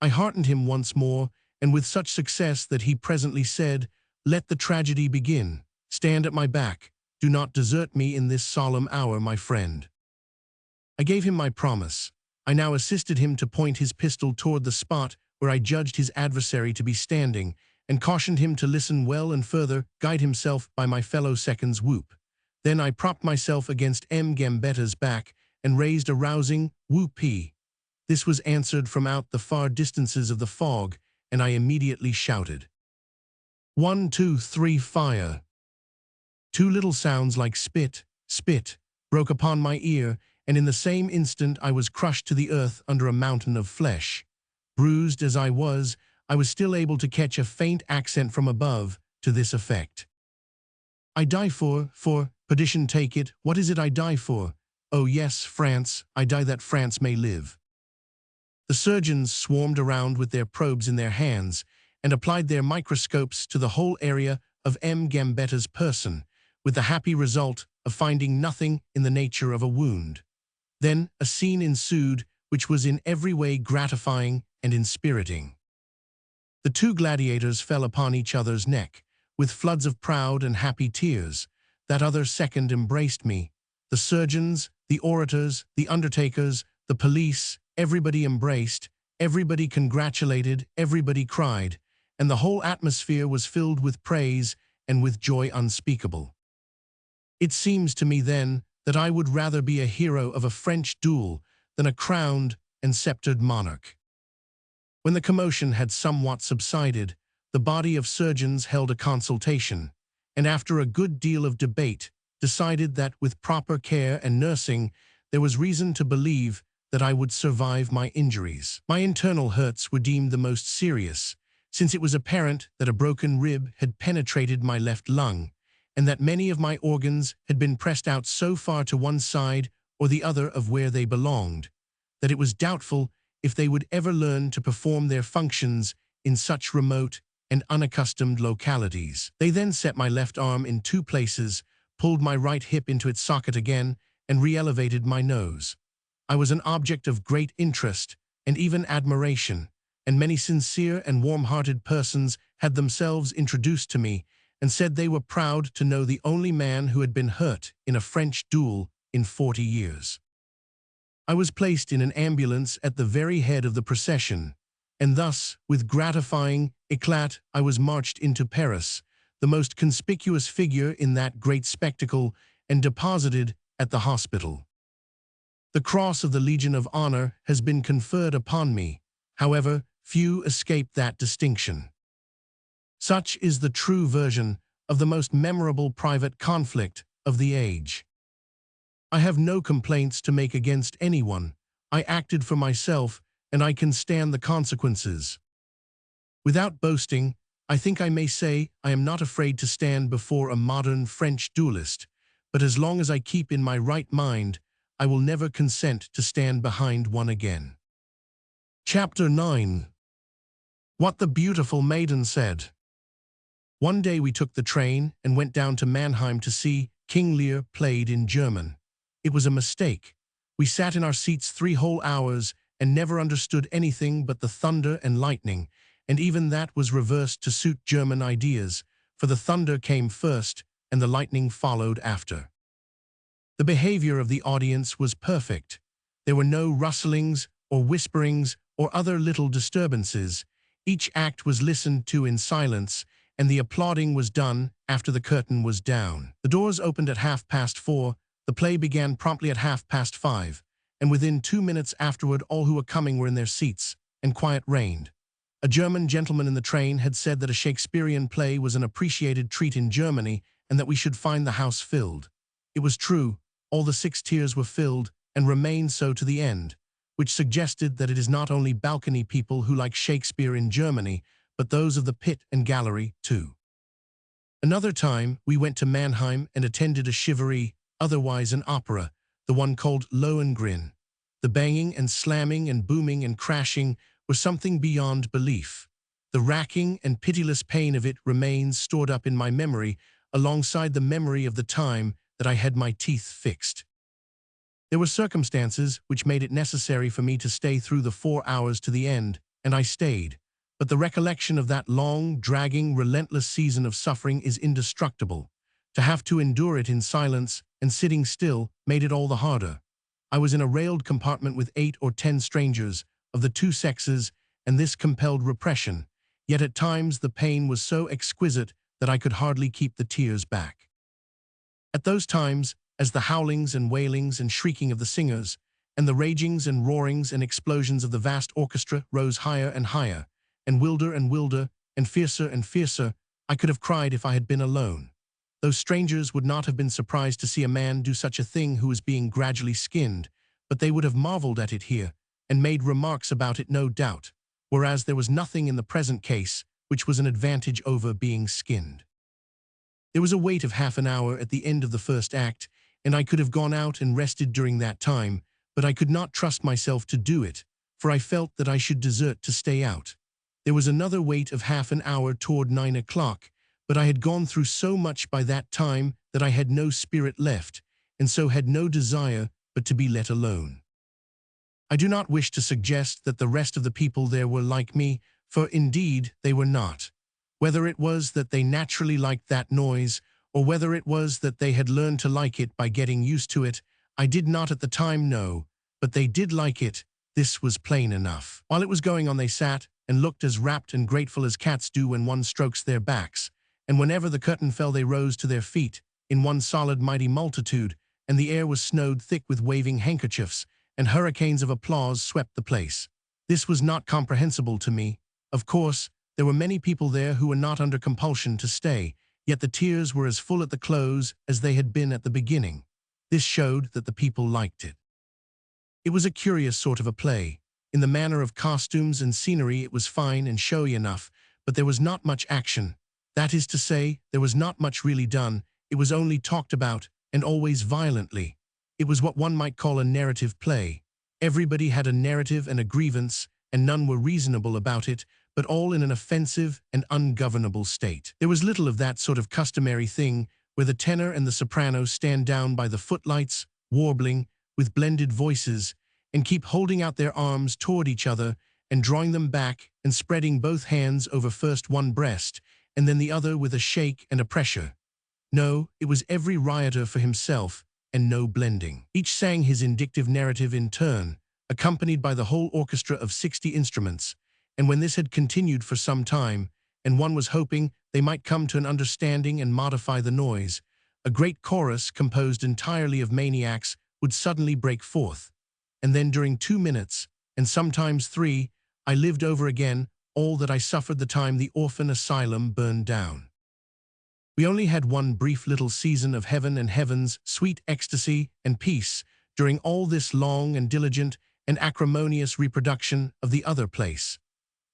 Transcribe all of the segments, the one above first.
I heartened him once more, and with such success that he presently said, "Let the tragedy begin. Stand at my back. Do not desert me in this solemn hour, my friend." I gave him my promise. I now assisted him to point his pistol toward the spot where I judged his adversary to be standing, and cautioned him to listen well and further guide himself by my fellow second's whoop. Then I propped myself against M. Gambetta's back and raised a rousing whoopee. This was answered from out the far distances of the fog, and I immediately shouted, "1, 2, 3, fire!" Two little sounds like spit, spit, broke upon my ear, and in the same instant I was crushed to the earth under a mountain of flesh. Bruised as I was still able to catch a faint accent from above, to this effect: "I die for, perdition take it, what is it I die for? Oh yes, France, I die that France may live." The surgeons swarmed around with their probes in their hands, and applied their microscopes to the whole area of M. Gambetta's person, with the happy result of finding nothing in the nature of a wound. Then a scene ensued which was in every way gratifying and inspiriting. The two gladiators fell upon each other's neck, with floods of proud and happy tears. That other second embraced me. The surgeons, the orators, the undertakers, the police, everybody embraced, everybody congratulated, everybody cried, and the whole atmosphere was filled with praise and with joy unspeakable. It seems to me then that I would rather be a hero of a French duel than a crowned and sceptered monarch. When the commotion had somewhat subsided, the body of surgeons held a consultation, and after a good deal of debate, decided that with proper care and nursing, there was reason to believe that I would survive my injuries. My internal hurts were deemed the most serious, since it was apparent that a broken rib had penetrated my left lung, and that many of my organs had been pressed out so far to one side or the other of where they belonged, that it was doubtful if they would ever learn to perform their functions in such remote and unaccustomed localities. They then set my left arm in two places, pulled my right hip into its socket again, and re-elevated my nose. I was an object of great interest and even admiration, and many sincere and warm-hearted persons had themselves introduced to me and said they were proud to know the only man who had been hurt in a French duel in 40 years. I was placed in an ambulance at the very head of the procession, and thus, with gratifying éclat, I was marched into Paris, the most conspicuous figure in that great spectacle, and deposited at the hospital. The Cross of the Legion of Honor has been conferred upon me. However, few escape that distinction. Such is the true version of the most memorable private conflict of the age. I have no complaints to make against anyone. I acted for myself, and I can stand the consequences. Without boasting, I think I may say I am not afraid to stand before a modern French duelist, but as long as I keep in my right mind, I will never consent to stand behind one again. Chapter 9. What the Beautiful Maiden Said. One day we took the train and went down to Mannheim to see King Lear played in German. It was a mistake. We sat in our seats 3 whole hours and never understood anything but the thunder and lightning, and even that was reversed to suit German ideas, for the thunder came first and the lightning followed after. The behavior of the audience was perfect. There were no rustlings or whisperings or other little disturbances. Each act was listened to in silence, and the applauding was done after the curtain was down. The doors opened at 4:30, the play began promptly at 5:30, and within 2 minutes afterward all who were coming were in their seats, and quiet reigned. A German gentleman in the train had said that a Shakespearean play was an appreciated treat in Germany, and that we should find the house filled. It was true, all the 6 tiers were filled, and remained so to the end, which suggested that it is not only balcony people who like Shakespeare in Germany, but those of the pit and gallery, too. Another time, we went to Mannheim and attended a shivaree, otherwise an opera, the one called Lohengrin. The banging and slamming and booming and crashing were something beyond belief. The racking and pitiless pain of it remains stored up in my memory, alongside the memory of the time that I had my teeth fixed. There were circumstances which made it necessary for me to stay through the 4 hours to the end, and I stayed. But the recollection of that long, dragging, relentless season of suffering is indestructible. To have to endure it in silence and sitting still made it all the harder. I was in a railed compartment with 8 or 10 strangers of the two sexes, and this compelled repression. Yet at times the pain was so exquisite that I could hardly keep the tears back. At those times, as the howlings and wailings and shrieking of the singers, and the ragings and roarings and explosions of the vast orchestra rose higher and higher, and wilder, and fiercer, I could have cried if I had been alone. Those strangers would not have been surprised to see a man do such a thing who was being gradually skinned, but they would have marveled at it here, and made remarks about it no doubt, whereas there was nothing in the present case which was an advantage over being skinned. There was a wait of half an hour at the end of the first act, and I could have gone out and rested during that time, but I could not trust myself to do it, for I felt that I should desert to stay out. There was another wait of half an hour toward 9 o'clock, but I had gone through so much by that time that I had no spirit left, and so had no desire but to be let alone. I do not wish to suggest that the rest of the people there were like me, for indeed they were not. Whether it was that they naturally liked that noise, or whether it was that they had learned to like it by getting used to it, I did not at the time know, but they did like it. This was plain enough. While it was going on they sat and looked as rapt and grateful as cats do when one strokes their backs, and whenever the curtain fell they rose to their feet, in one solid mighty multitude, and the air was snowed thick with waving handkerchiefs, and hurricanes of applause swept the place. This was not comprehensible to me. Of course, there were many people there who were not under compulsion to stay, yet the tears were as full at the close as they had been at the beginning. This showed that the people liked it. It was a curious sort of a play. In the manner of costumes and scenery it was fine and showy enough, but there was not much action. That is to say, there was not much really done. It was only talked about, and always violently. It was what one might call a narrative play. Everybody had a narrative and a grievance, and none were reasonable about it, but all in an offensive and ungovernable state. There was little of that sort of customary thing where the tenor and the soprano stand down by the footlights, warbling, with blended voices, and keep holding out their arms toward each other and drawing them back and spreading both hands over first one breast and then the other with a shake and a pressure. No, it was every rioter for himself, and no blending. Each sang his indictive narrative in turn, accompanied by the whole orchestra of 60 instruments, and when this had continued for some time, and one was hoping they might come to an understanding and modify the noise, a great chorus composed entirely of maniacs would suddenly break forth. And then during 2 minutes, and sometimes 3, I lived over again all that I suffered the time the orphan asylum burned down. We only had one brief little season of heaven and heaven's sweet ecstasy and peace during all this long and diligent and acrimonious reproduction of the other place.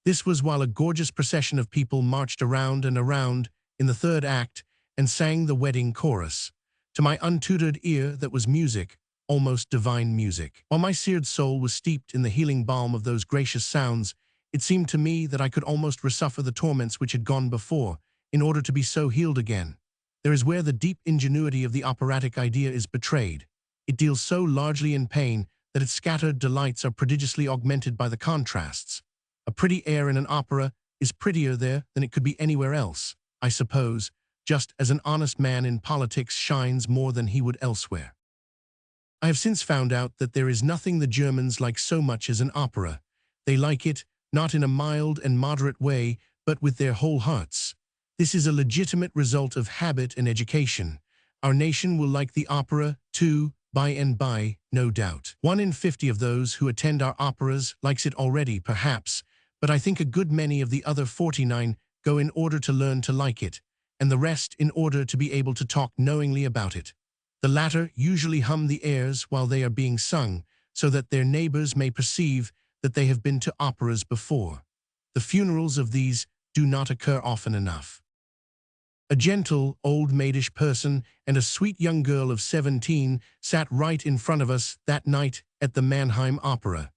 This was while a gorgeous procession of people marched around and around in the third act and sang the wedding chorus. To my untutored ear that was music, almost divine music. While my seared soul was steeped in the healing balm of those gracious sounds, it seemed to me that I could almost resuffer the torments which had gone before, in order to be so healed again. There is where the deep ingenuity of the operatic idea is betrayed. It deals so largely in pain that its scattered delights are prodigiously augmented by the contrasts. A pretty air in an opera is prettier there than it could be anywhere else, I suppose, just as an honest man in politics shines more than he would elsewhere. I have since found out that there is nothing the Germans like so much as an opera. They like it, not in a mild and moderate way, but with their whole hearts. This is a legitimate result of habit and education. Our nation will like the opera, too, by and by, no doubt. 1 in 50 of those who attend our operas likes it already, perhaps, but I think a good many of the other 49 go in order to learn to like it, and the rest in order to be able to talk knowingly about it. The latter usually hum the airs while they are being sung, so that their neighbors may perceive that they have been to operas before. The funerals of these do not occur often enough. A gentle, old maidish person and a sweet young girl of 17 sat right in front of us that night at the Mannheim Opera.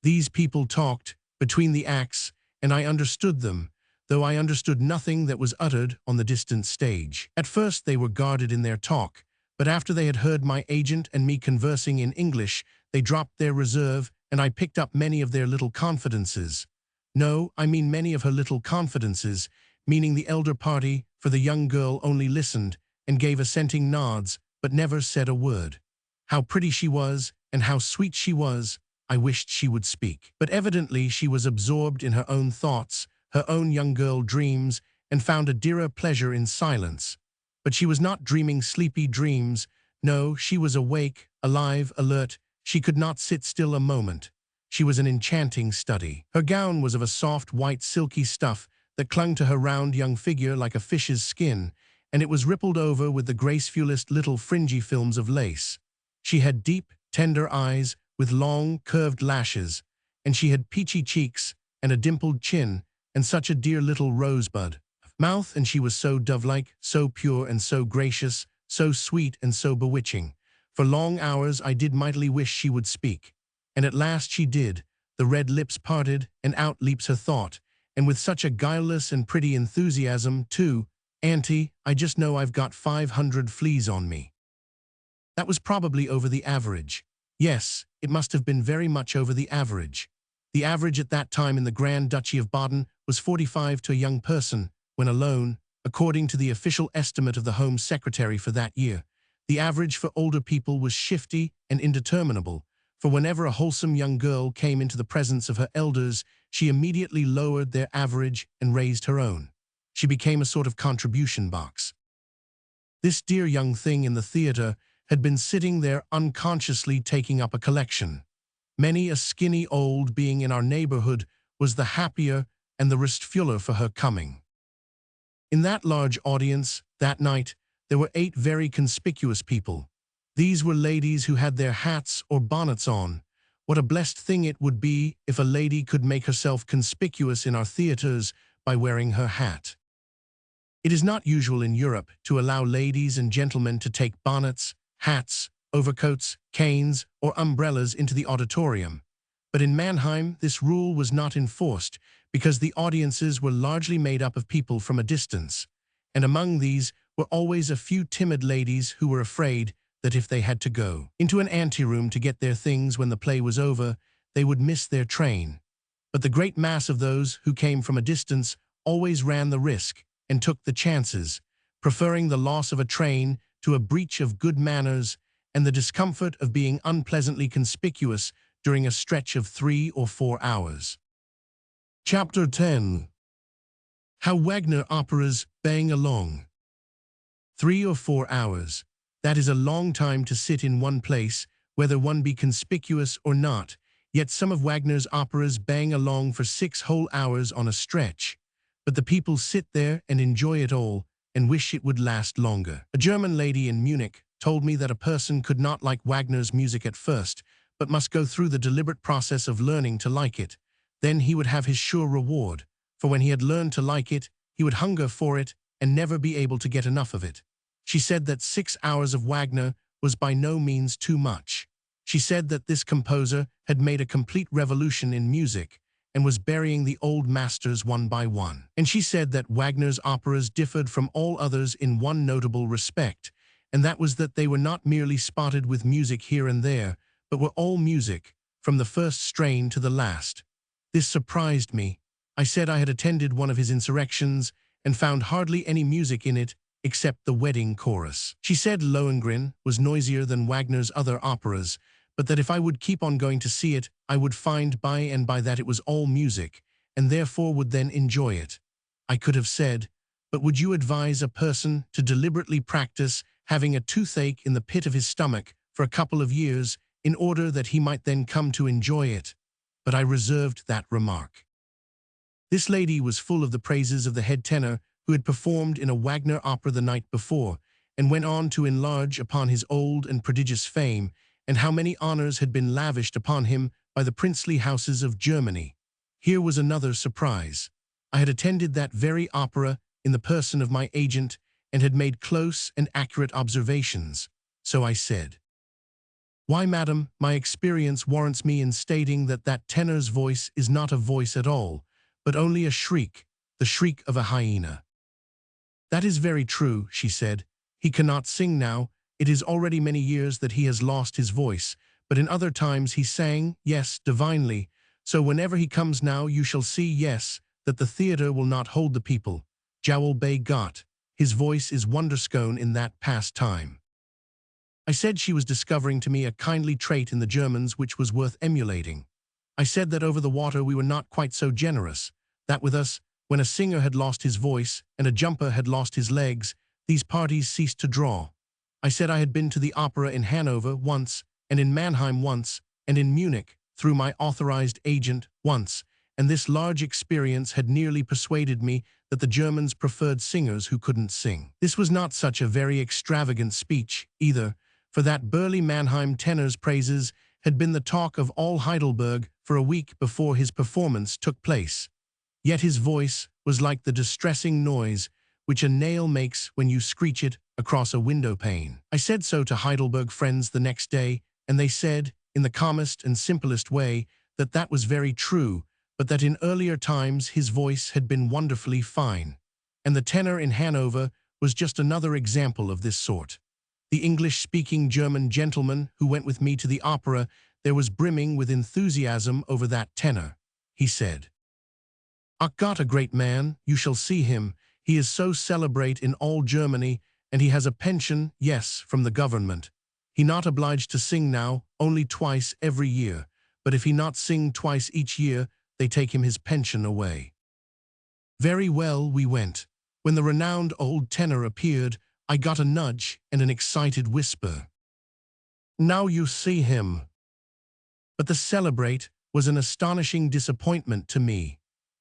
These people talked between the acts, and I understood them, though I understood nothing that was uttered on the distant stage. At first they were guarded in their talk, but after they had heard my agent and me conversing in English, they dropped their reserve, and I picked up many of their little confidences. No, I mean many of her little confidences, meaning the elder party, for the young girl only listened and gave assenting nods, but never said a word. How pretty she was, and how sweet she was, I wished she would speak. But evidently she was absorbed in her own thoughts, her own young girl dreams, and found a dearer pleasure in silence. But she was not dreaming sleepy dreams. No, she was awake, alive, alert. She could not sit still a moment. She was an enchanting study. Her gown was of a soft, white, silky stuff that clung to her round young figure like a fish's skin, and it was rippled over with the gracefulest little fringy films of lace. She had deep, tender eyes with long, curved lashes, and she had peachy cheeks and a dimpled chin and such a dear little rosebud mouth, and she was so dove-like, so pure and so gracious, so sweet and so bewitching. For long hours I did mightily wish she would speak. And at last she did. The red lips parted, and out leaps her thought, and with such a guileless and pretty enthusiasm, too. "Auntie, I just know I've got 500 fleas on me." That was probably over the average. Yes, it must have been very much over the average. The average at that time in the Grand Duchy of Baden was 45 to a young person, when alone, according to the official estimate of the Home Secretary for that year. The average for older people was shifty and indeterminable, for whenever a wholesome young girl came into the presence of her elders, she immediately lowered their average and raised her own. She became a sort of contribution box. This dear young thing in the theater had been sitting there unconsciously taking up a collection. Many a skinny old being in our neighborhood was the happier and the restfuller for her coming. In that large audience, that night, there were 8 very conspicuous people. These were ladies who had their hats or bonnets on. What a blessed thing it would be if a lady could make herself conspicuous in our theaters by wearing her hat. It is not usual in Europe to allow ladies and gentlemen to take bonnets, hats, overcoats, canes, or umbrellas into the auditorium. But in Mannheim, this rule was not enforced because the audiences were largely made up of people from a distance, and among these were always a few timid ladies who were afraid that if they had to go into an anteroom to get their things when the play was over, they would miss their train. But the great mass of those who came from a distance always ran the risk and took the chances, preferring the loss of a train to a breach of good manners and the discomfort of being unpleasantly conspicuous during a stretch of 3 or 4 hours. Chapter 10. How Wagner Operas Bang Along. 3 or 4 hours. That is a long time to sit in one place, whether one be conspicuous or not, yet some of Wagner's operas bang along for 6 whole hours on a stretch. But the people sit there and enjoy it all, and wish it would last longer. A German lady in Munich told me that a person could not like Wagner's music at first, but must go through the deliberate process of learning to like it. Then he would have his sure reward, for when he had learned to like it, he would hunger for it and never be able to get enough of it. She said that 6 hours of Wagner was by no means too much. She said that this composer had made a complete revolution in music and was burying the old masters one by one. And she said that Wagner's operas differed from all others in one notable respect, and that was that they were not merely spotted with music here and there, but were all music, from the first strain to the last. This surprised me. I said I had attended one of his insurrections and found hardly any music in it except the wedding chorus. She said Lohengrin was noisier than Wagner's other operas, but that if I would keep on going to see it, I would find by and by that it was all music, and therefore would then enjoy it. I could have said, but would you advise a person to deliberately practice having a toothache in the pit of his stomach for a couple of years in order that he might then come to enjoy it? But I reserved that remark. This lady was full of the praises of the head tenor who had performed in a Wagner opera the night before, and went on to enlarge upon his old and prodigious fame, and how many honors had been lavished upon him by the princely houses of Germany. Here was another surprise. I had attended that very opera in the person of my agent, and had made close and accurate observations. So I said, "Why, madam, my experience warrants me in stating that that tenor's voice is not a voice at all, but only a shriek, the shriek of a hyena." "That is very true," she said. "He cannot sing now. It is already many years that he has lost his voice, but in other times he sang, yes, divinely, So whenever he comes now, you shall see, yes, that the theatre will not hold the people. Jowl Bay Got. His voice is wonderscone in that past time. I said she was discovering to me a kindly trait in the Germans which was worth emulating. I said that over the water we were not quite so generous, that with us, when a singer had lost his voice and a jumper had lost his legs, these parties ceased to draw. I said I had been to the opera in Hanover once, and in Mannheim once, and in Munich, through my authorized agent, once, and this large experience had nearly persuaded me that the Germans preferred singers who couldn't sing. This was not such a very extravagant speech, either, for that burly Mannheim tenor's praises had been the talk of all Heidelberg for a week before his performance took place. Yet his voice was like the distressing noise which a nail makes when you screech it across a window pane. I said so to Heidelberg friends the next day, and they said, in the calmest and simplest way, that that was very true, but that in earlier times his voice had been wonderfully fine. And the tenor in Hanover was just another example of this sort. The English-speaking German gentleman who went with me to the opera, there was brimming with enthusiasm over that tenor. He said, "Ach Gott, a great man, you shall see him. He is so celebrate in all Germany, and he has a pension, yes, from the government. He not obliged to sing now, only twice every year, but if he not sing twice each year, they take him his pension away." Very well, we went. When the renowned old tenor appeared, I got a nudge and an excited whisper. "Now you see him." But the celebrate was an astonishing disappointment to me.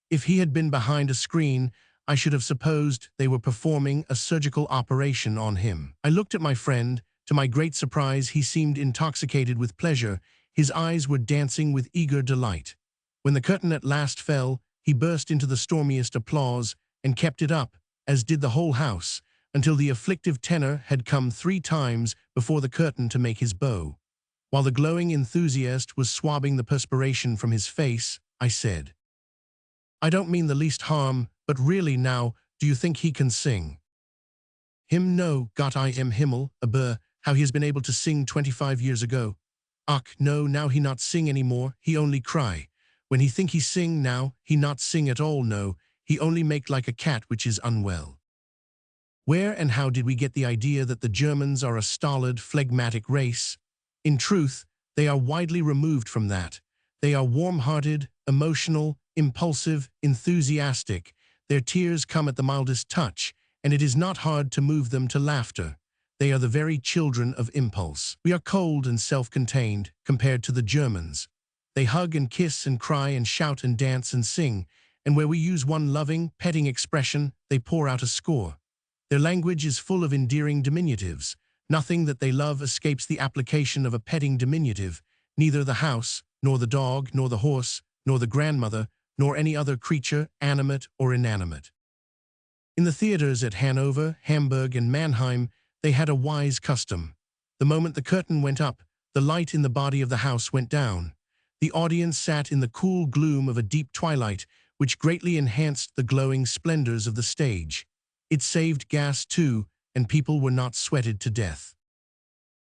If he had been behind a screen, I should have supposed they were performing a surgical operation on him. I looked at my friend. To my great surprise, he seemed intoxicated with pleasure. His eyes were dancing with eager delight. When the curtain at last fell, he burst into the stormiest applause and kept it up, as did the whole house, until the afflictive tenor had come 3 times before the curtain to make his bow. While the glowing enthusiast was swabbing the perspiration from his face, I said, "I don't mean the least harm, but really now, do you think he can sing?" "Him no, Gott I am Himmel, aber how he has been able to sing 25 years ago. Ach, no, now he not sing any more, he only cry. When he think he sing now, he not sing at all, no, he only make like a cat which is unwell." Where and how did we get the idea that the Germans are a stolid, phlegmatic race? In truth, they are widely removed from that. They are warm-hearted, emotional, impulsive, enthusiastic. Their tears come at the mildest touch, and it is not hard to move them to laughter. They are the very children of impulse. We are cold and self-contained compared to the Germans. They hug and kiss and cry and shout and dance and sing, and where we use one loving, petting expression, they pour out a score. Their language is full of endearing diminutives. Nothing that they love escapes the application of a petting diminutive, neither the house, nor the dog, nor the horse, nor the grandmother, nor any other creature, animate or inanimate. In the theaters at Hanover, Hamburg, and Mannheim, they had a wise custom. The moment the curtain went up, the light in the body of the house went down. The audience sat in the cool gloom of a deep twilight, which greatly enhanced the glowing splendors of the stage. It saved gas, too, and people were not sweated to death.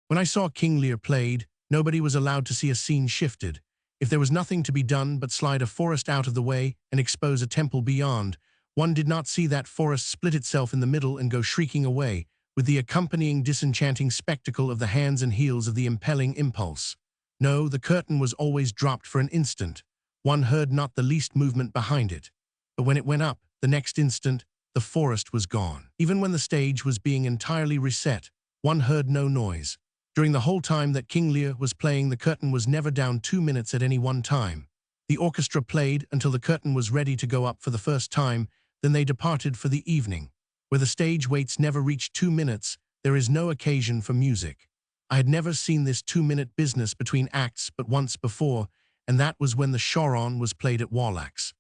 When I saw King Lear played, nobody was allowed to see a scene shifted. If there was nothing to be done but slide a forest out of the way and expose a temple beyond, one did not see that forest split itself in the middle and go shrieking away, with the accompanying disenchanting spectacle of the hands and heels of the impelling impulse. No, the curtain was always dropped for an instant. One heard not the least movement behind it. But when it went up, the next instant, the forest was gone. Even when the stage was being entirely reset, one heard no noise. During the whole time that King Lear was playing, the curtain was never down 2 minutes at any one time. The orchestra played until the curtain was ready to go up for the first time, then they departed for the evening. Where the stage waits never reach 2 minutes, there is no occasion for music. I had never seen this 2-minute business between acts but once before, and that was when the Charon was played at Wallack's.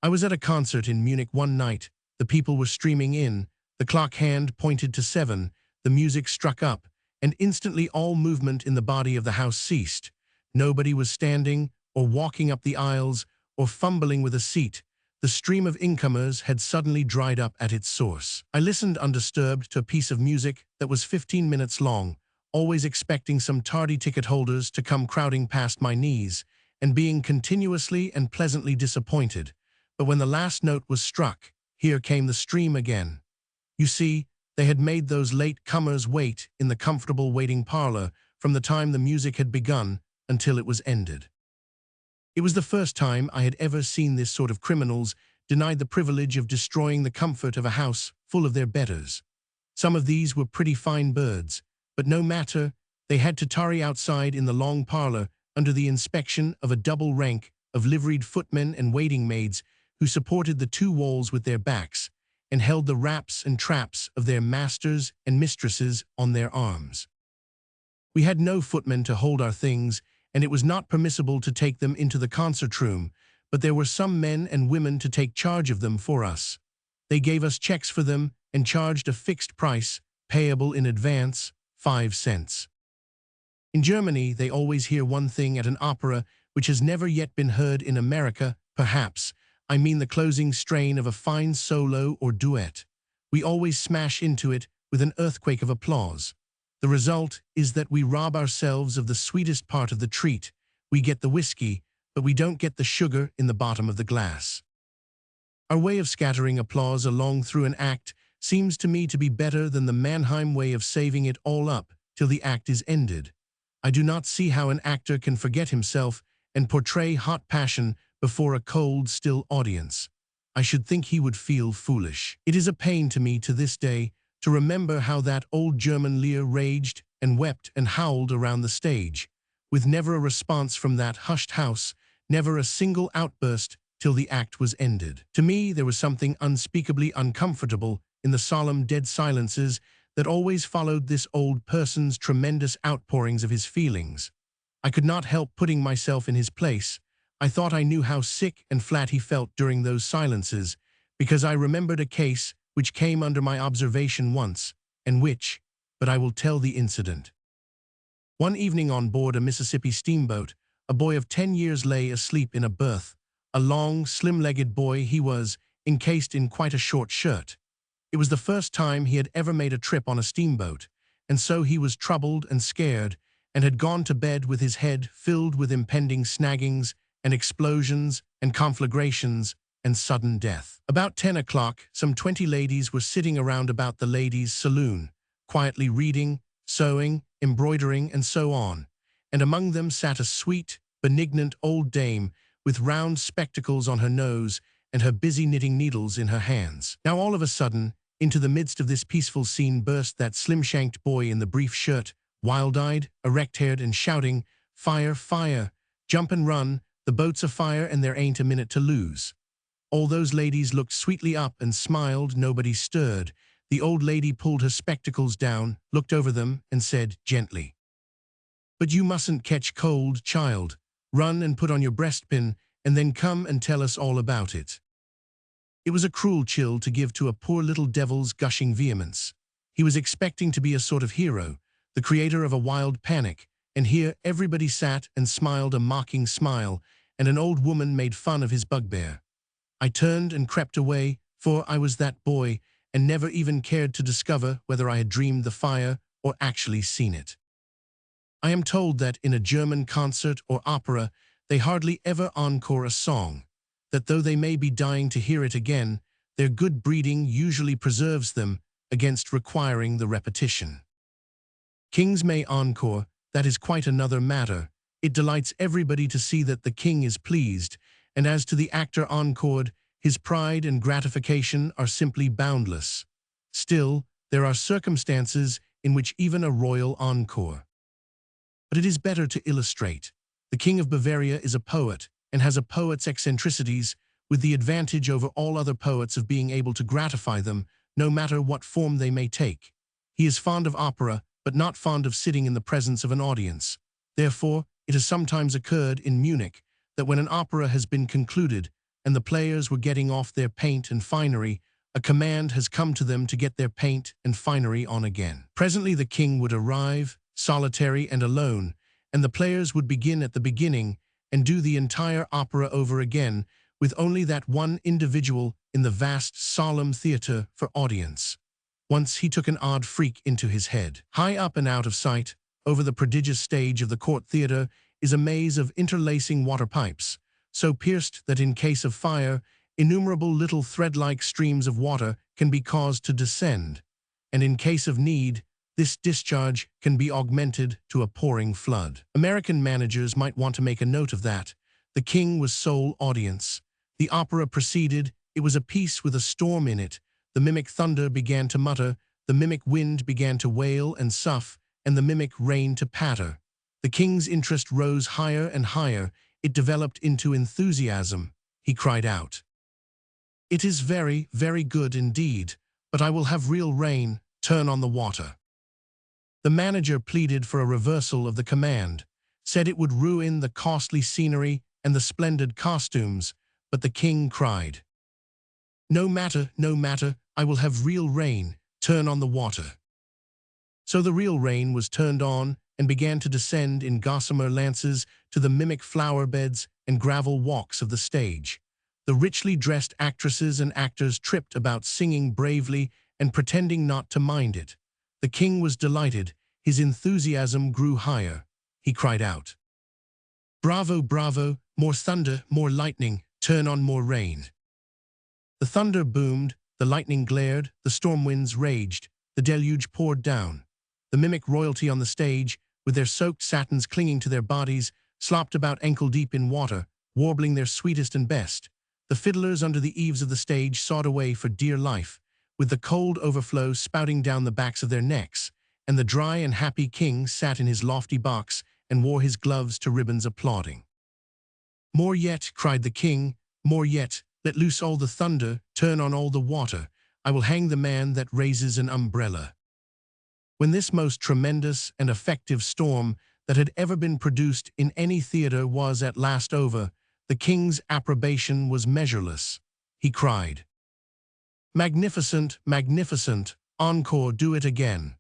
I was at a concert in Munich one night. The people were streaming in, the clock hand pointed to 7, the music struck up, and instantly all movement in the body of the house ceased. Nobody was standing, or walking up the aisles, or fumbling with a seat. The stream of incomers had suddenly dried up at its source. I listened undisturbed to a piece of music that was 15 minutes long, always expecting some tardy ticket holders to come crowding past my knees, and being continuously and pleasantly disappointed. But when the last note was struck, here came the stream again. You see, they had made those late comers wait in the comfortable waiting parlor from the time the music had begun until it was ended. It was the first time I had ever seen this sort of criminals denied the privilege of destroying the comfort of a house full of their betters. Some of these were pretty fine birds, but no matter, they had to tarry outside in the long parlor under the inspection of a double rank of liveried footmen and waiting maids who supported the two walls with their backs and held the wraps and traps of their masters and mistresses on their arms. We had no footmen to hold our things, and it was not permissible to take them into the concert room, but there were some men and women to take charge of them for us. They gave us checks for them and charged a fixed price, payable in advance, 5 cents. In Germany, they always hear one thing at an opera which has never yet been heard in America, perhaps. I mean the closing strain of a fine solo or duet. We always smash into it with an earthquake of applause. The result is that we rob ourselves of the sweetest part of the treat. We get the whiskey, but we don't get the sugar in the bottom of the glass. Our way of scattering applause along through an act seems to me to be better than the Mannheim way of saving it all up till the act is ended. I do not see how an actor can forget himself and portray hot passion before a cold, still audience. I should think he would feel foolish. It is a pain to me to this day to remember how that old German Lear raged and wept and howled around the stage, with never a response from that hushed house, never a single outburst till the act was ended. To me, there was something unspeakably uncomfortable in the solemn dead silences that always followed this old person's tremendous outpourings of his feelings. I could not help putting myself in his place. I thought I knew how sick and flat he felt during those silences, because I remembered a case which came under my observation once, and which, but I will tell the incident. One evening on board a Mississippi steamboat, a boy of 10 years lay asleep in a berth. A long, slim-legged boy he was, encased in quite a short shirt. It was the first time he had ever made a trip on a steamboat, and so he was troubled and scared, and had gone to bed with his head filled with impending snaggings and explosions and conflagrations and sudden death. About 10 o'clock, some 20 ladies were sitting around about the ladies' saloon, quietly reading, sewing, embroidering, and so on, and among them sat a sweet, benignant old dame with round spectacles on her nose and her busy knitting needles in her hands. Now all of a sudden, into the midst of this peaceful scene burst that slim-shanked boy in the brief shirt, wild-eyed, erect-haired, and shouting, "Fire, fire! Jump and run! The boat's afire and there ain't a minute to lose." All those ladies looked sweetly up and smiled. Nobody stirred. The old lady pulled her spectacles down, looked over them, and said gently, "But you mustn't catch cold, child. Run and put on your breastpin, and then come and tell us all about it." It was a cruel chill to give to a poor little devil's gushing vehemence. He was expecting to be a sort of hero, the creator of a wild panic, and here everybody sat and smiled a mocking smile, and an old woman made fun of his bugbear. I turned and crept away, for I was that boy, and never even cared to discover whether I had dreamed the fire or actually seen it. I am told that in a German concert or opera, they hardly ever encore a song, that though they may be dying to hear it again, their good breeding usually preserves them against requiring the repetition. Kings may encore, that is quite another matter. It delights everybody to see that the king is pleased, and as to the actor encored, his pride and gratification are simply boundless. Still, there are circumstances in which even a royal encore. But it is better to illustrate. The King of Bavaria is a poet, and has a poet's eccentricities, with the advantage over all other poets of being able to gratify them, no matter what form they may take. He is fond of opera, but not fond of sitting in the presence of an audience. Therefore, it has sometimes occurred in Munich that when an opera has been concluded, and the players were getting off their paint and finery, a command has come to them to get their paint and finery on again. Presently the king would arrive, solitary and alone, and the players would begin at the beginning and do the entire opera over again with only that one individual in the vast solemn theater for audience. Once he took an odd freak into his head. High up and out of sight, over the prodigious stage of the court theater, is a maze of interlacing water pipes, so pierced that in case of fire, innumerable little thread-like streams of water can be caused to descend, and in case of need, this discharge can be augmented to a pouring flood. American managers might want to make a note of that. The king was sole audience. The opera proceeded. It was a piece with a storm in it. The mimic thunder began to mutter, the mimic wind began to wail and sough, and the mimic rain to patter. The king's interest rose higher and higher. It developed into enthusiasm. He cried out, "It is very, very good indeed, but I will have real rain, turn on the water." The manager pleaded for a reversal of the command, said it would ruin the costly scenery and the splendid costumes, but the king cried, no matter, I will have real rain, turn on the water." So the real rain was turned on and began to descend in gossamer lances to the mimic flower beds and gravel walks of the stage. The richly dressed actresses and actors tripped about singing bravely and pretending not to mind it. The king was delighted. His enthusiasm grew higher. He cried out, "Bravo, bravo, more thunder, more lightning, turn on more rain." The thunder boomed, the lightning glared, the storm winds raged, the deluge poured down. The mimic royalty on the stage, with their soaked satins clinging to their bodies, slopped about ankle-deep in water, warbling their sweetest and best. The fiddlers under the eaves of the stage sawed away for dear life, with the cold overflow spouting down the backs of their necks, and the dry and happy king sat in his lofty box and wore his gloves to ribbons applauding. "More yet," cried the king, "more yet, let loose all the thunder, turn on all the water. I will hang the man that raises an umbrella." When this most tremendous and effective storm that had ever been produced in any theater was at last over, the king's approbation was measureless. He cried, "Magnificent, magnificent, encore, do it again."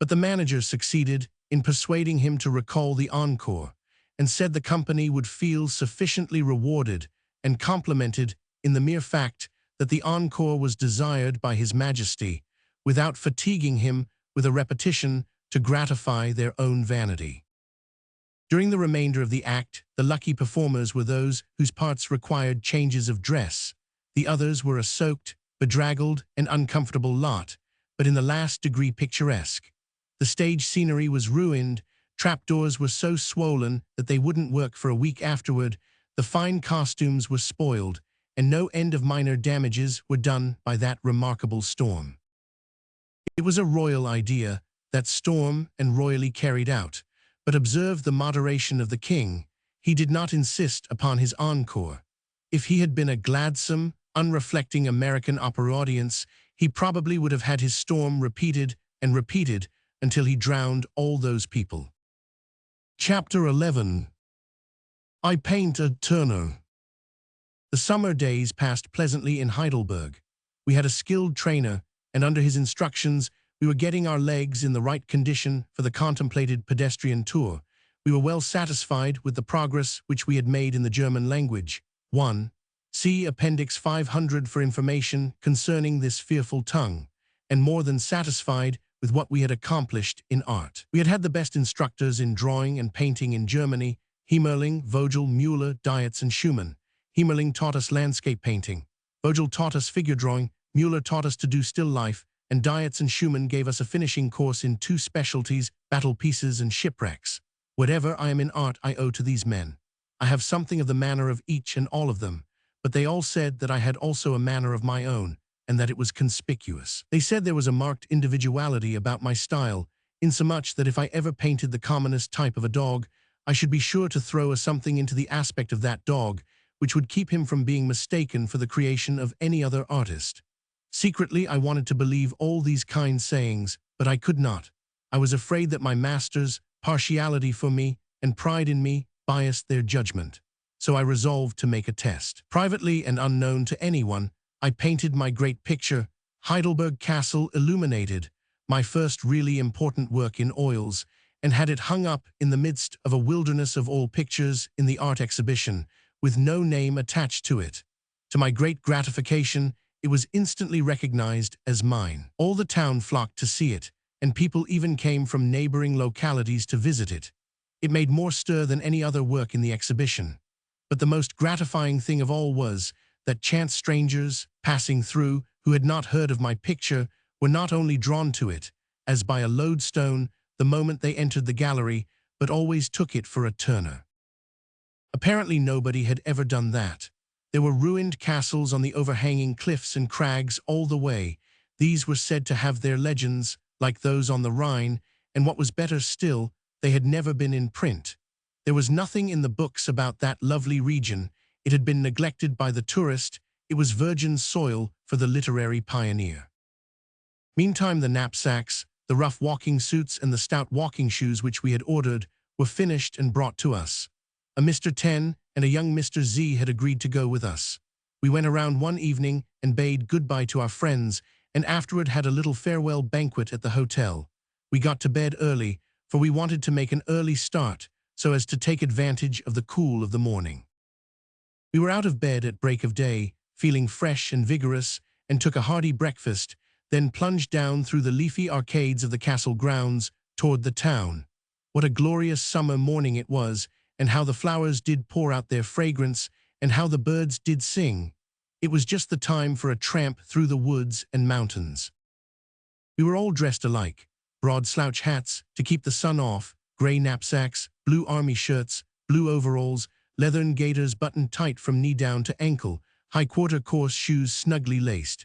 But the manager succeeded in persuading him to recall the encore, and said the company would feel sufficiently rewarded and complimented in the mere fact that the encore was desired by His Majesty, without fatiguing him with a repetition to gratify their own vanity. During the remainder of the act, the lucky performers were those whose parts required changes of dress. The others were a soaked, bedraggled, and uncomfortable lot, but in the last degree picturesque. The stage scenery was ruined, trapdoors were so swollen that they wouldn't work for a week afterward, the fine costumes were spoiled, and no end of minor damages were done by that remarkable storm. It was a royal idea, that storm, and royally carried out, but observe the moderation of the king. He did not insist upon his encore. If he had been a gladsome, unreflecting American opera audience, he probably would have had his storm repeated and repeated until he drowned all those people. Chapter 11. I Paint a Turner. The summer days passed pleasantly in Heidelberg. We had a skilled trainer, and under his instructions, we were getting our legs in the right condition for the contemplated pedestrian tour. We were well satisfied with the progress which we had made in the German language. 1. See Appendix 500 for information concerning this fearful tongue, and more than satisfied with what we had accomplished in art. We had had the best instructors in drawing and painting in Germany: Hemmerling, Vogel, Müller, Dietz, and Schumann. Hemmerling taught us landscape painting. Vogel taught us figure drawing. Müller taught us to do still life, and Dietz and Schumann gave us a finishing course in two specialties: battle pieces and shipwrecks. Whatever I am in art I owe to these men. I have something of the manner of each and all of them, but they all said that I had also a manner of my own, and that it was conspicuous. They said there was a marked individuality about my style, insomuch that if I ever painted the commonest type of a dog, I should be sure to throw a something into the aspect of that dog, which would keep him from being mistaken for the creation of any other artist. Secretly, I wanted to believe all these kind sayings, but I could not. I was afraid that my master's partiality for me and pride in me biased their judgment. So I resolved to make a test. Privately and unknown to anyone, I painted my great picture, Heidelberg Castle Illuminated, my first really important work in oils, and had it hung up in the midst of a wilderness of oil pictures in the art exhibition, with no name attached to it. To my great gratification, it was instantly recognized as mine. All the town flocked to see it, and people even came from neighboring localities to visit it. It made more stir than any other work in the exhibition. But the most gratifying thing of all was that chance strangers, passing through, who had not heard of my picture, were not only drawn to it, as by a lodestone, the moment they entered the gallery, but always took it for a Turner. Apparently nobody had ever done that. There were ruined castles on the overhanging cliffs and crags all the way. These were said to have their legends, like those on the Rhine, and what was better still, they had never been in print. There was nothing in the books about that lovely region. It had been neglected by the tourist. It was virgin soil for the literary pioneer. Meantime, the knapsacks, the rough walking suits, and the stout walking shoes which we had ordered were finished and brought to us. A Mr. Ten and a young Mr. Z had agreed to go with us. We went around one evening and bade goodbye to our friends, and afterward had a little farewell banquet at the hotel. We got to bed early, for we wanted to make an early start, so as to take advantage of the cool of the morning. We were out of bed at break of day, feeling fresh and vigorous, and took a hearty breakfast, then plunged down through the leafy arcades of the castle grounds toward the town. What a glorious summer morning it was, and how the flowers did pour out their fragrance, and how the birds did sing. It was just the time for a tramp through the woods and mountains. We were all dressed alike, broad slouch hats to keep the sun off, gray knapsacks, blue army shirts, blue overalls, leathern gaiters buttoned tight from knee down to ankle, high-quarter coarse shoes snugly laced.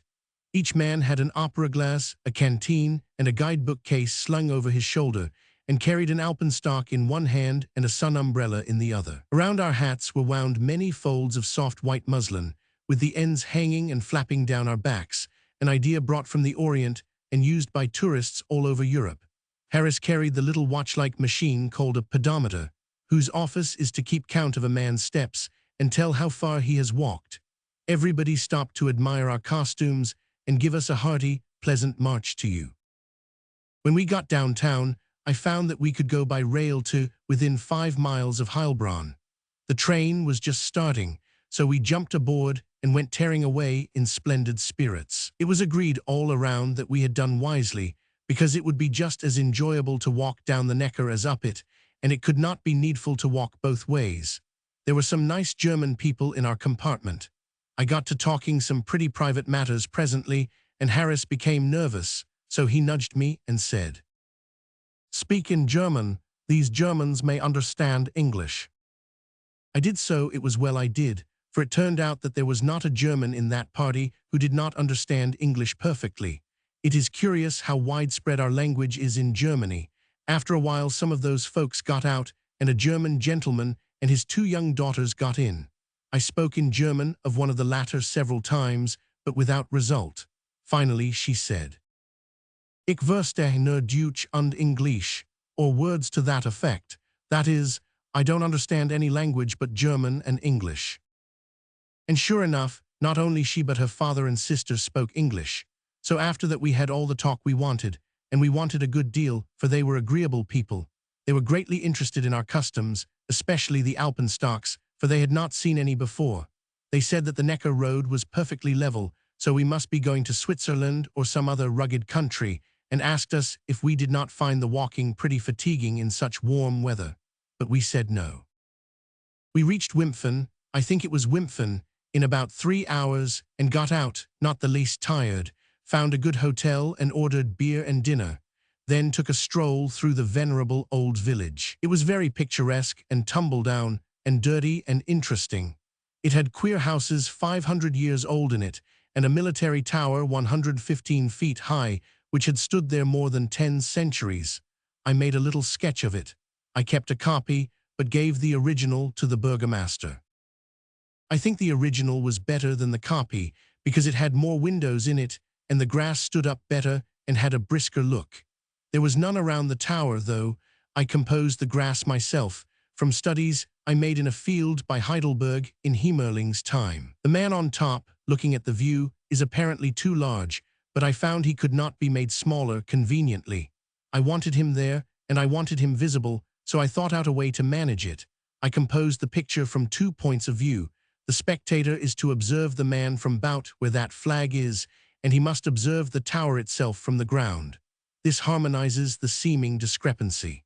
Each man had an opera glass, a canteen, and a guidebook case slung over his shoulder, and carried an alpenstock in one hand and a sun umbrella in the other. Around our hats were wound many folds of soft white muslin, with the ends hanging and flapping down our backs, an idea brought from the Orient and used by tourists all over Europe. Harris carried the little watch-like machine called a pedometer, whose office is to keep count of a man's steps and tell how far he has walked. Everybody stopped to admire our costumes and give us a hearty, pleasant march to you. When we got downtown, I found that we could go by rail to within 5 miles of Heilbronn. The train was just starting, so we jumped aboard and went tearing away in splendid spirits. It was agreed all around that we had done wisely, because it would be just as enjoyable to walk down the Neckar as up it, and it could not be needful to walk both ways. There were some nice German people in our compartment. I got to talking some pretty private matters presently, and Harris became nervous, so he nudged me and said, "Speak in German, these Germans may understand English." I did so. It was well I did, for it turned out that there was not a German in that party who did not understand English perfectly. It is curious how widespread our language is in Germany. After a while some of those folks got out, and a German gentleman and his 2 young daughters got in. I spoke in German of one of the latter several times, but without result. Finally she said, "Ich verstehe nur Deutsch und Englisch," or words to that effect. That is, I don't understand any language but German and English. And sure enough, not only she but her father and sister spoke English. So after that we had all the talk we wanted, and we wanted a good deal, for they were agreeable people. They were greatly interested in our customs, especially the alpenstocks, for they had not seen any before. They said that the Neckar road was perfectly level, so we must be going to Switzerland or some other rugged country, and asked us if we did not find the walking pretty fatiguing in such warm weather. But we said no. We reached Wimpfen, I think it was Wimpfen, in about 3 hours, and got out, not the least tired, found a good hotel and ordered beer and dinner, then took a stroll through the venerable old village. It was very picturesque and tumble-down and dirty and interesting. It had queer houses 500 years old in it, and a military tower 115 feet high, which had stood there more than 10 centuries. I made a little sketch of it. I kept a copy, but gave the original to the burgomaster. I think the original was better than the copy, because it had more windows in it, and the grass stood up better and had a brisker look. There was none around the tower, though. I composed the grass myself, from studies I made in a field by Heidelberg in Hemmerling's time. The man on top, looking at the view, is apparently too large, but I found he could not be made smaller conveniently. I wanted him there, and I wanted him visible, so I thought out a way to manage it. I composed the picture from 2 points of view. The spectator is to observe the man from about where that flag is, and he must observe the tower itself from the ground. This harmonizes the seeming discrepancy.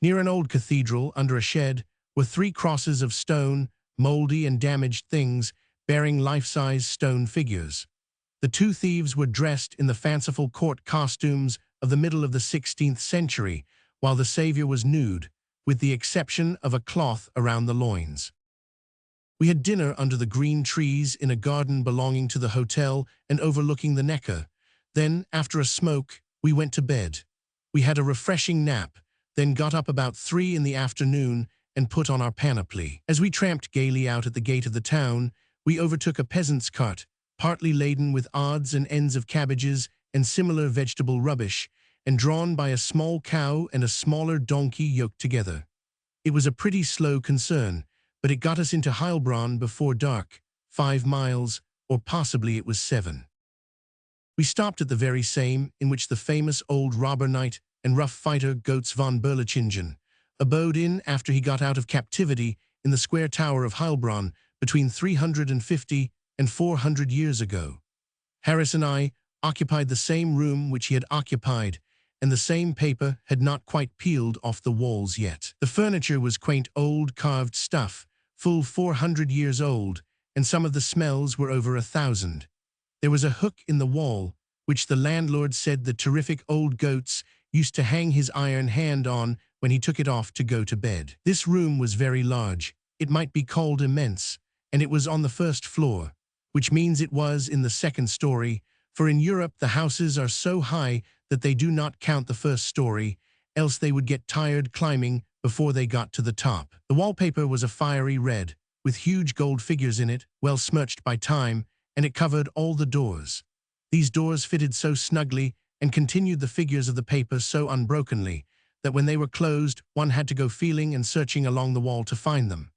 Near an old cathedral, under a shed, were 3 crosses of stone, mouldy and damaged things, bearing life-size stone figures. The 2 thieves were dressed in the fanciful court costumes of the middle of the 16th century, while the Saviour was nude, with the exception of a cloth around the loins. We had dinner under the green trees in a garden belonging to the hotel and overlooking the Neckar. Then, after a smoke, we went to bed. We had a refreshing nap, then got up about 3 in the afternoon and put on our panoply. As we tramped gaily out at the gate of the town, we overtook a peasant's cart, partly laden with odds and ends of cabbages and similar vegetable rubbish, and drawn by a small cow and a smaller donkey yoked together. It was a pretty slow concern, but it got us into Heilbronn before dark, 5 miles, or possibly it was 7. We stopped at the very same in which the famous old robber knight and rough fighter Goetz von Berlichingen abode in after he got out of captivity in the square tower of Heilbronn between 350 and 400 years ago. Harris and I occupied the same room which he had occupied, and the same paper had not quite peeled off the walls yet. The furniture was quaint old carved stuff, full 400 years old, and some of the smells were over 1,000. There was a hook in the wall, which the landlord said the terrific old Goetz used to hang his iron hand on when he took it off to go to bed. This room was very large, it might be called immense, and it was on the 1st floor, which means it was in the 2nd story, for in Europe the houses are so high that they do not count the 1st story, else they would get tired climbing before they got to the top. The wallpaper was a fiery red, with huge gold figures in it, well smirched by time, and it covered all the doors. These doors fitted so snugly and continued the figures of the paper so unbrokenly that when they were closed, one had to go feeling and searching along the wall to find them.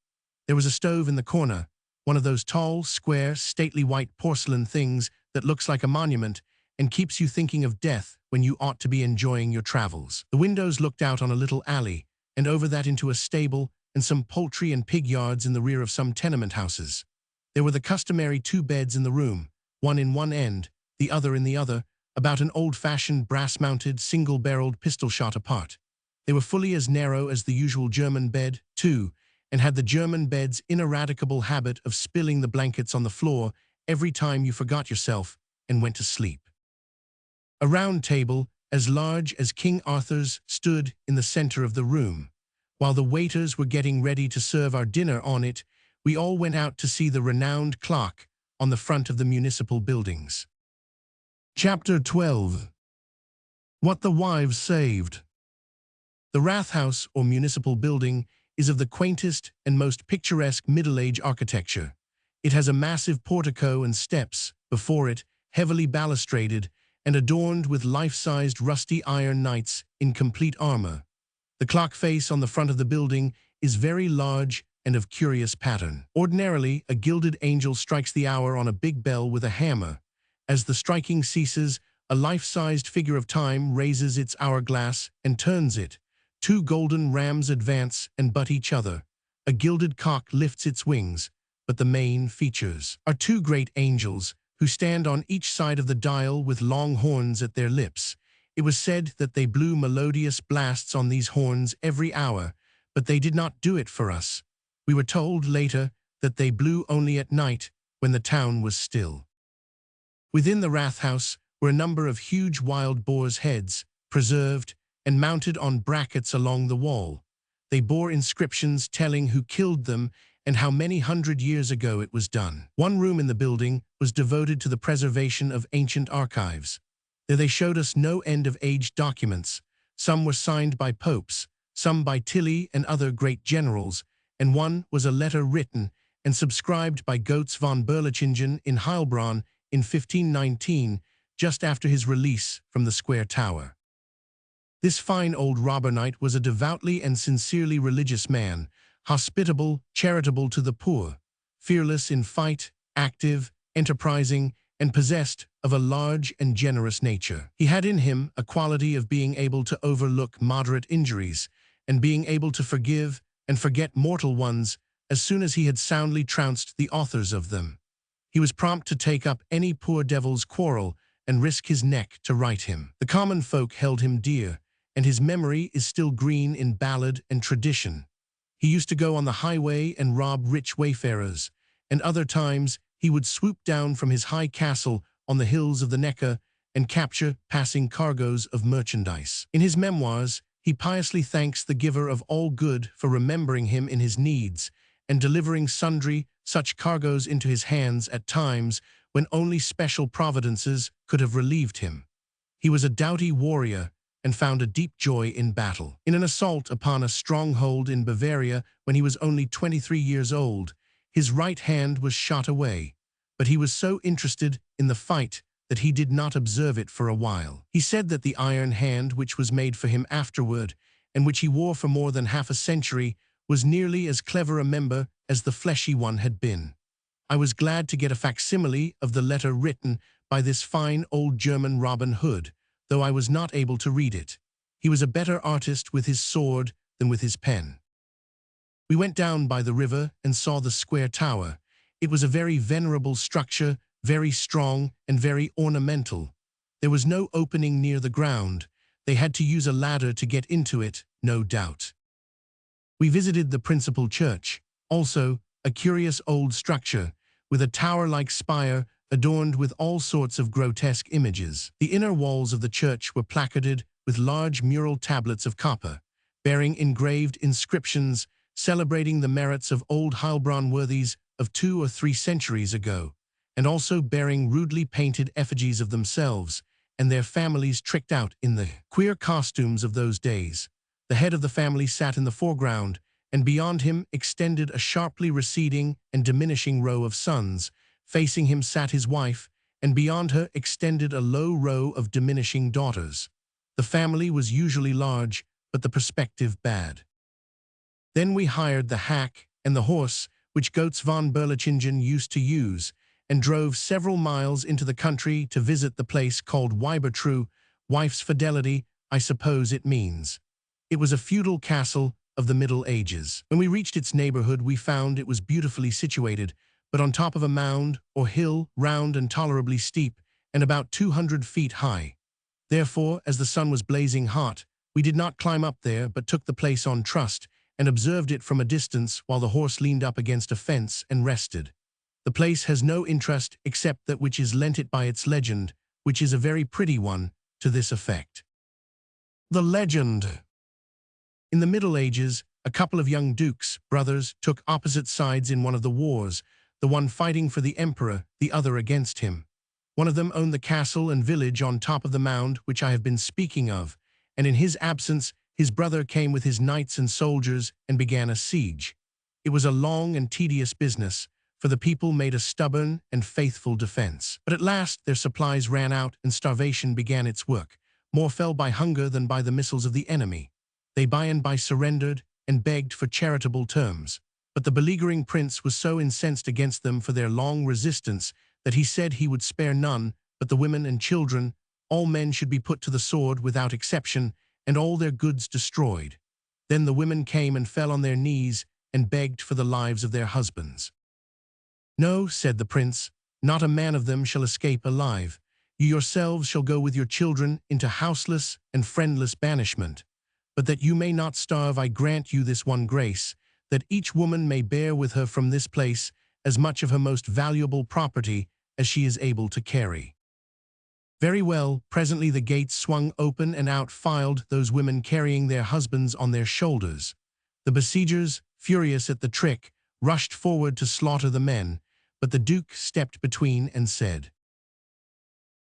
There was a stove in the corner, one of those tall, square, stately white porcelain things that looks like a monument and keeps you thinking of death when you ought to be enjoying your travels. The windows looked out on a little alley, and over that into a stable and some poultry and pig yards in the rear of some tenement houses. There were the customary 2 beds in the room, one in one end, the other in the other, about an old-fashioned brass-mounted, single-barreled pistol shot apart. They were fully as narrow as the usual German bed, too, and had the German bed's ineradicable habit of spilling the blankets on the floor every time you forgot yourself and went to sleep. A round table, as large as King Arthur's, stood in the center of the room. While the waiters were getting ready to serve our dinner on it, we all went out to see the renowned clock on the front of the municipal buildings. Chapter 12. What the Wives Saved. The Rathaus, or municipal building, is of the quaintest and most picturesque Middle-Age architecture. It has a massive portico and steps before it, heavily balustraded and adorned with life-sized rusty iron knights in complete armor. The clock face on the front of the building is very large and of curious pattern. Ordinarily, a gilded angel strikes the hour on a big bell with a hammer. As the striking ceases, a life-sized figure of time raises its hourglass and turns it. 2 golden rams advance and butt each other. A gilded cock lifts its wings, but the main features are 2 great angels who stand on each side of the dial with long horns at their lips. It was said that they blew melodious blasts on these horns every hour, but they did not do it for us. We were told later that they blew only at night when the town was still. Within the Rathaus were a number of huge wild boars' heads, preserved and mounted on brackets along the wall. They bore inscriptions telling who killed them and how many hundred years ago it was done. One room in the building was devoted to the preservation of ancient archives. There they showed us no end of aged documents. Some were signed by popes, some by Tilly and other great generals, and one was a letter written and subscribed by Goetz von Berlichingen in Heilbronn in 1519, just after his release from the square tower. This fine old robber knight was a devoutly and sincerely religious man, hospitable, charitable to the poor, fearless in fight, active, enterprising, and possessed of a large and generous nature. He had in him a quality of being able to overlook moderate injuries and being able to forgive and forget mortal ones as soon as he had soundly trounced the authors of them. He was prompt to take up any poor devil's quarrel and risk his neck to right him. The common folk held him dear, and his memory is still green in ballad and tradition. He used to go on the highway and rob rich wayfarers, and other times he would swoop down from his high castle on the hills of the Neckar and capture passing cargoes of merchandise. In his memoirs, he piously thanks the giver of all good for remembering him in his needs and delivering sundry such cargoes into his hands at times when only special providences could have relieved him. He was a doughty warrior and found a deep joy in battle. In an assault upon a stronghold in Bavaria when he was only 23 years old, his right hand was shot away, but he was so interested in the fight that he did not observe it for a while. He said that the iron hand which was made for him afterward, and which he wore for more than half a century, was nearly as clever a member as the fleshy one had been. I was glad to get a facsimile of the letter written by this fine old German Robin Hood, though I was not able to read it. He was a better artist with his sword than with his pen. We went down by the river and saw the square tower. It was a very venerable structure, very strong and very ornamental. There was no opening near the ground. They had to use a ladder to get into it, no doubt. We visited the principal church, also a curious old structure, with a tower-like spire adorned with all sorts of grotesque images. The inner walls of the church were placarded with large mural tablets of copper, bearing engraved inscriptions celebrating the merits of old Heilbronn worthies of 2 or 3 centuries ago, and also bearing rudely painted effigies of themselves and their families tricked out in the queer costumes of those days. The head of the family sat in the foreground, and beyond him extended a sharply receding and diminishing row of sons. Facing him sat his wife, and beyond her extended a low row of diminishing daughters. The family was usually large, but the perspective bad. Then we hired the hack and the horse which Goetz von Berlichingen used to use, and drove several miles into the country to visit the place called Weibertrue, wife's fidelity, I suppose it means. It was a feudal castle of the Middle Ages. When we reached its neighborhood, we found it was beautifully situated, but on top of a mound or hill, round and tolerably steep, and about 200 feet high. Therefore, as the sun was blazing hot, we did not climb up there, but took the place on trust, and observed it from a distance while the horse leaned up against a fence and rested. The place has no interest except that which is lent it by its legend, which is a very pretty one, to this effect. The legend. In the Middle Ages, a couple of young dukes, brothers, took opposite sides in one of the wars, the one fighting for the emperor, the other against him. One of them owned the castle and village on top of the mound which I have been speaking of, and in his absence his brother came with his knights and soldiers and began a siege. It was a long and tedious business, for the people made a stubborn and faithful defense. But at last their supplies ran out and starvation began its work. More fell by hunger than by the missiles of the enemy. They by and by surrendered and begged for charitable terms. But the beleaguering prince was so incensed against them for their long resistance that he said he would spare none but the women and children. All men should be put to the sword without exception, and all their goods destroyed. Then the women came and fell on their knees and begged for the lives of their husbands. No, said the prince, not a man of them shall escape alive. You yourselves shall go with your children into houseless and friendless banishment. But that you may not starve, I grant you this one grace, that each woman may bear with her from this place as much of her most valuable property as she is able to carry. Very well, presently the gates swung open and out filed those women carrying their husbands on their shoulders. The besiegers, furious at the trick, rushed forward to slaughter the men, but the duke stepped between and said,